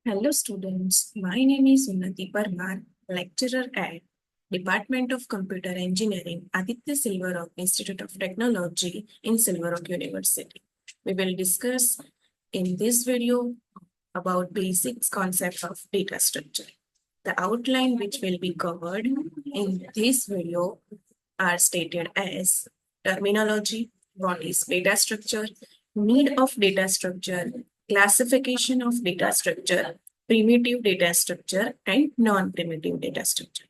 Hello students, my name is Unnati Parmar, lecturer at Department of Computer Engineering, Aditya Silver Rock Institute of Technology in Silver Rock University. We will discuss in this video about basics concepts of data structure. The outline which will be covered in this video are stated as terminology, what is data structure, need of data structure, classification of data structure, primitive data structure, and non-primitive data structure.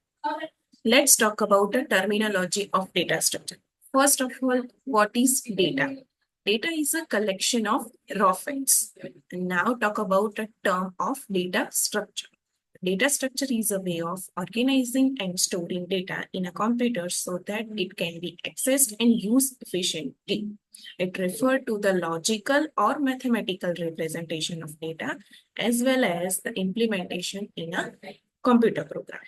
Let's talk about the terminology of data structure. First of all, what is data? Data is a collection of raw facts. And now talk about a term of data structure. Data structure is a way of organizing and storing data in a computer so that it can be accessed and used efficiently. It refers to the logical or mathematical representation of data as well as the implementation in a computer program.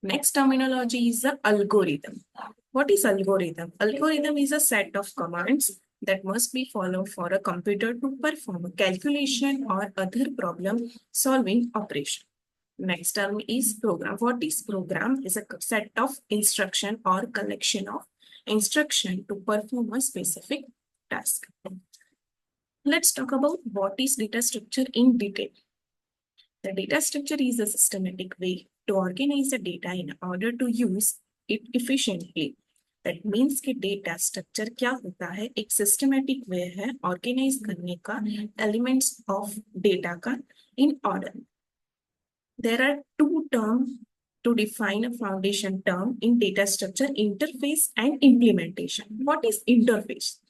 Next terminology is the algorithm. What is algorithm? Algorithm is a set of commands that must be followed for a computer to perform a calculation or other problem solving operation. Next term is program. What is program? Is a set of instruction or collection of instruction to perform a specific task. Let's talk about what is data structure in detail. The data structure is a systematic way to organize the data in order to use it efficiently. That means कि data structure क्या होता है, एक systematic way है organize करने का elements of data का in order. There are two terms to define a foundation term in data structure: interface and implementation. What is interface?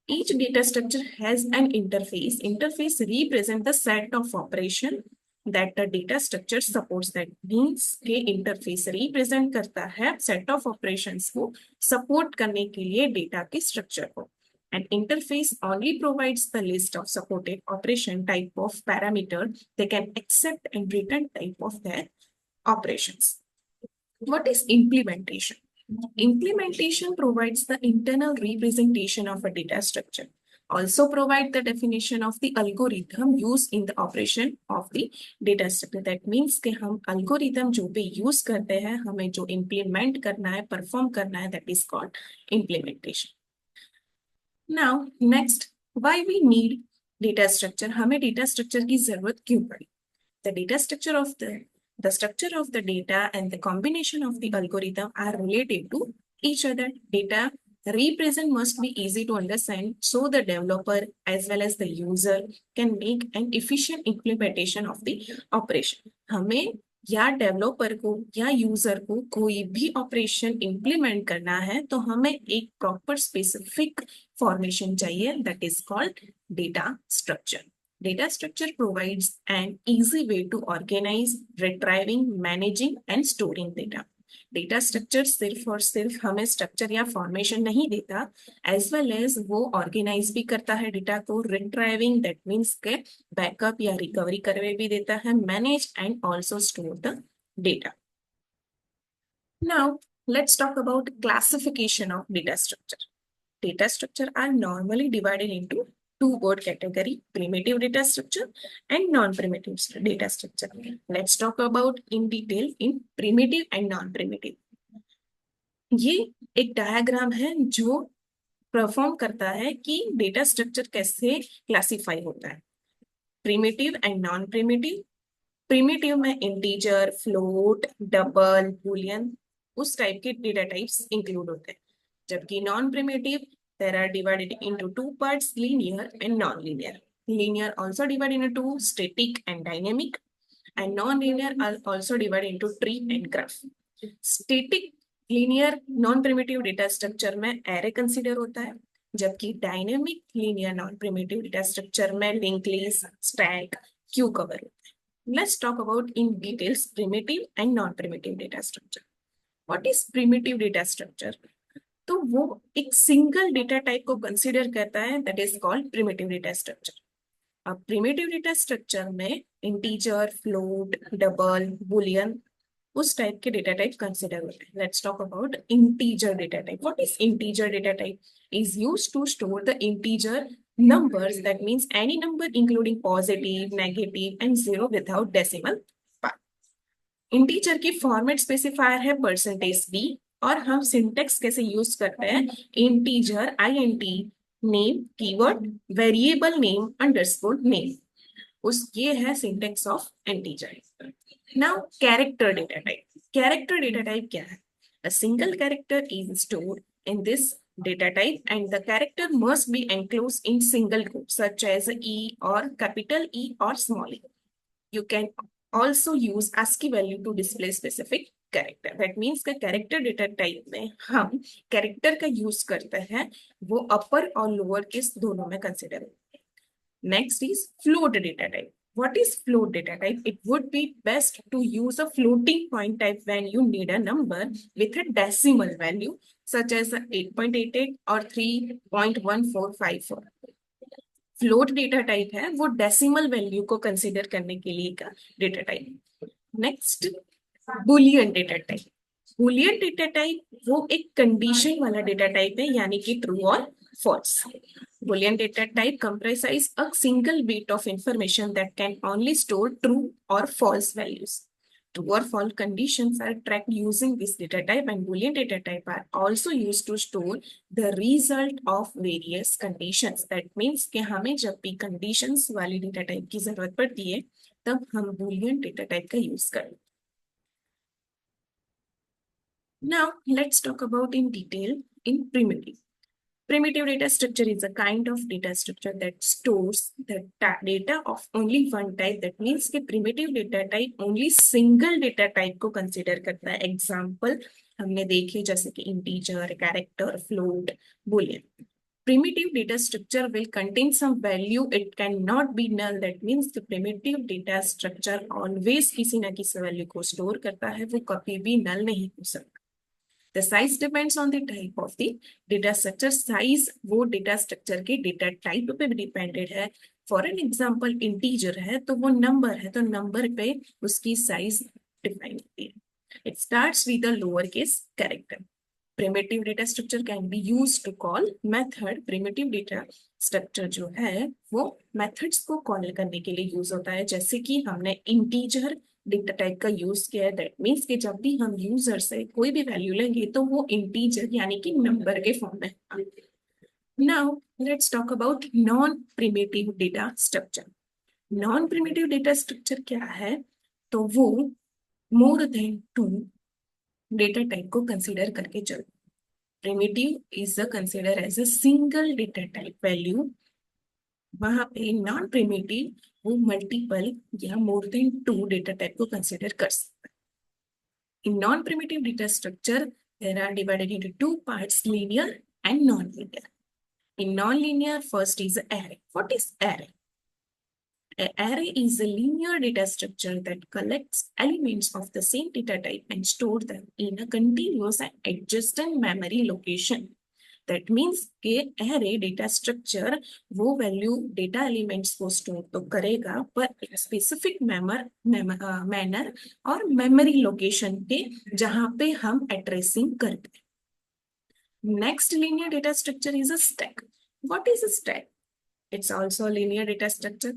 Each data structure has an interface. Interface represents the set of operation that the data structure supports. That means के interface represent करता है set of operations को support करने के लिए data के structure को. An interface only provides the list of supported operation type of parameter they can accept and return type of their operations. What is implementation? Implementation provides the internal representation of a data structure. Also provide the definition of the algorithm used in the operation of the data structure. That means कि हम algorithm जो भी use करते हैं, हमें जो implement करना है, perform करना है, that is called implementation. Now, next, why we need data structure? हमें data structure की जरूरत क्यों पड़ी? The data structure of the structure of the data and the combination of the algorithm are related to each other. Data represent must be easy to understand so the developer as well as the user can make an efficient implementation of the operation. हमें या developer को या user को कोई भी operation implement करना है तो हमें एक प्रॉपर स्पेसिफिक फॉर्मेशन चाहिए, that is called data structure. Data structure provides an easy way to organize, retrieving, managing and storing data. Data structure सिर्फ और सिर्फ हमें स्ट्रक्चर या फॉर्मेशन नहीं देता, एज वेल एज वो ऑर्गेनाइज भी करता है डेटा को, रिट्राइविंग दैट मीन्स के बैकअप या रिकवरी करवे भी देता है, manage and also store the data. Now let's talk about classification of data structure. Data structure are normally divided into two broad category: primitive data structure and non-primitive data structure. Let's talk about in detail in primitive and non-primitive. ये एक diagram है जो perform करता है कि data structure कैसे classify होता है. Primitive and non primitive. Primitive में इंटीजर, फ्लोट, डबल, बूलियन उस टाइप के डेटा टाइप्स इंक्लूड होते हैं. जबकि non primitive there are divided into two parts: linear and non-linear. Linear also divided into static and dynamic, and non-linear are also divided into tree and graph. Static linear non-primitive data structure में array consider होता है, जबकि dynamic linear non-primitive data structure में linked list, stack, queue cover होता है. Let's talk about in details primitive and non-primitive data structure. What is primitive data structure? तो वो एक सिंगल डेटा टाइप को कंसीडर करता है, that is called primitive data structure. अब प्रिमिटिव डेटा स्ट्रक्चर में इंटीजर, फ्लोट, डबल, बुलियन उस type के डेटा टाइप कंसीडर होते हैं. Let's talk about integer data type. What is integer data type? Is used to store the integer numbers, that means any number including positive, negative and zero without decimal part. Integer की format specifier है percentage d, और हम syntax कैसे use करते हैं, integer INT name keyword variable name underscore name, उस ये है syntax of integer. Now character data type, character data type क्या है, a single character is stored in this data type and the character must be enclosed in single quote such as E or capital E or small e. You can also use ASCII value to display specific character. That means कि character data type में हम character का use करते हैं, वो upper और lower case दोनों में consider होते हैं. Next is float data type. What is float data type? It would be best to use a floating point type when you need a number with a decimal value such as 8.88 or 3.1454. Float data type है, वो decimal value को consider करने के लिए का data type. Next Boolean data type, Boolean data type वो एक condition वाला डेटा टाइप है, यानी कि ट्रू और false. Boolean data type comprises a single bit of information that can only store true or false values. True or false conditions are tracked using this data type, and Boolean data type are also used to store the result of various conditions. That means कि हमें जब भी conditions वाली data type की जरूरत पड़ती है, तब हम Boolean data type का use करें। Now let's talk about in detail in primitive. Primitive data structure is a kind of data structure that stores the data of only one type. That means कि primitive data type only single data type को consider करता है। Example हमने देखे जैसे कि integer, character, float, boolean. Primitive data structure will contain some value. It cannot be null. That means the primitive data structure always किसी ना किसी value को store करता है, वो कभी भी null नहीं हो सकता। The size depends on the type of the data structure. Size वो data structure के data type पे depended है। For an example, integer है तो वो number है, तो number पे उसकी size define होती है। It starts with a lowercase character. Primitive data structure can be used to call method. Primitive data structure जो है वो methods को call करने के लिए use होता है, जैसे कि हमने integer डेटा टाइप का यूज किया है। दैट मीन्स कि जब भी हम यूजर से कोई भी वैल्यू लेंगे तो वो इंटीजर यानी कि नंबर के फॉर्म में। Now let's talk about non primitive data structure. Non primitive data structure क्या है, तो वो मोर देन 2 डेटा टाइप को कंसीडर करके चलो। Primitive is consider as a single data type value, वहां पे नॉन प्रिमिटिव वो मल्टीपल या मोर देन 2 डेटा टाइप को कंसीडर कर सकता है। In non-primitive data structure, there are divided into two parts, linear and non-linear. In non-linear, first is array. What is array? An array is a linear data structure that collects elements of the same data type and store them in a continuous and adjacent memory location. That means कि array data structure वो value data elements को store तो करेगा, पर एक specific manner और memory location पे जहाँ पे हम addressing करते हैं। Next linear data structure is a stack. What is a stack? It's also a linear data structure.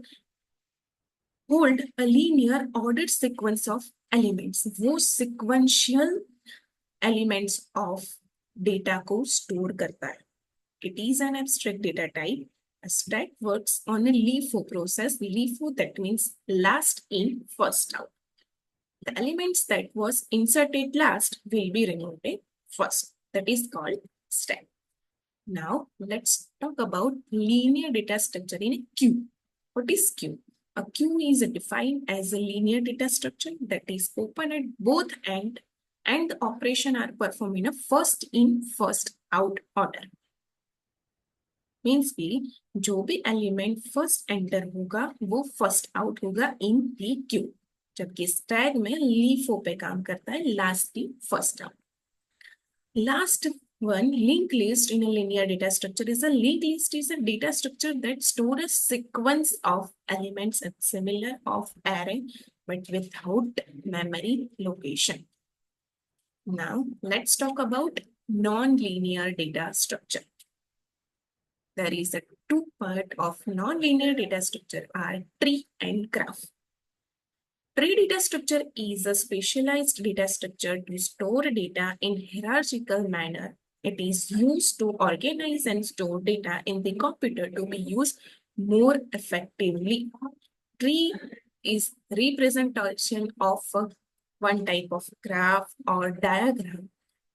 Hold a linear ordered sequence of elements. वो sequential elements of data को store करता है। It is an abstract data type. A stack works on a LIFO process. LIFO, that means last in, first out. The elements that was inserted last will be removed first. That is called stack. Now, let's talk about linear data structure in a queue. What is queue? A queue is defined as a linear data structure that is open at both ends and the operation are performed in a first in, first out order. Means कि जो भी element first enter होगा वो first out होगा इन दी Q, जबकि stack में LIFO पे काम करता है, last in first out. Last one, linked list in a linear data structure is a linked list is a data structure that stores a sequence of elements and similar of array but without memory location. Now let's talk about non-linear data structure. There is a two parts of non-linear data structure are tree and graph. Tree data structure is a specialized data structure to store data in hierarchical manner. It is used to organize and store data in the computer to be used more effectively. Tree is representation of one type of graph or diagram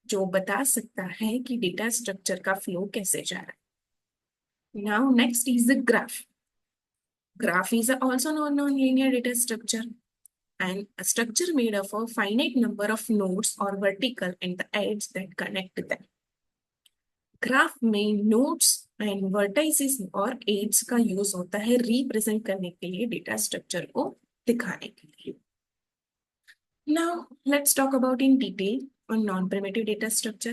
जो बता सकता है कि data structure का flow कैसे जा रहा है. Now next is the graph. Graph is also non-linear data structure and a structure made of a finite number of nodes or vertical and the edges that connect them. Graph में nodes and vertices और ads का use होता है represent करने के लिए data structure को दिखाने के लिए. Now let's talk about in detail on non-primitive data structure.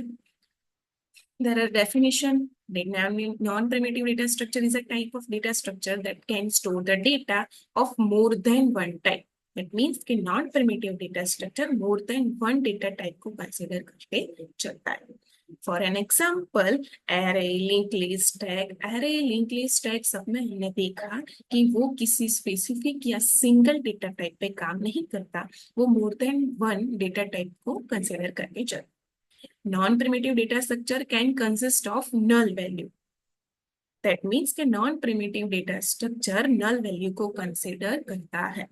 There are definition. Non-primitive data structure is a type of data structure that can store the data of more than one type. That means कि non-primitive data structure more than one data type को consider करके चलता है. For an example, array, linked list tag. Array, linked list tag सब में हमने देखा कि वो किसी स्पेसिफिक या सिंगल डेटा टाइप पे काम नहीं करता, वो more then one data type को कंसिडर करके चलता. Non-primitive data structure can consist of null value. That means कि non-primitive data structure null value को consider करता है.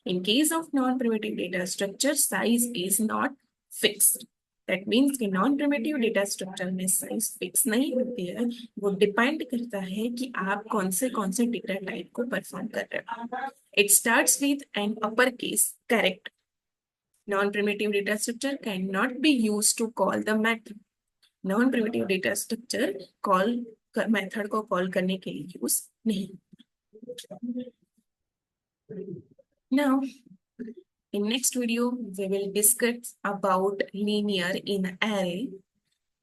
In case of non-primitive data structure, size is not fixed. That means कि non-primitive data structure में size fix नहीं होती है, वो depend करता है कि आप कौन से data type को perform कर रहे हो. It starts with an uppercase character. Non-primitive data structure cannot be used to call the method. Non-primitive data structure method को call करने के लिए use नहीं. Now, in next video, we will discuss about linear in array.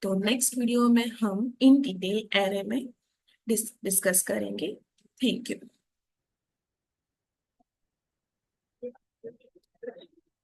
तो next video में हम in detail array में discuss करेंगे. Thank you.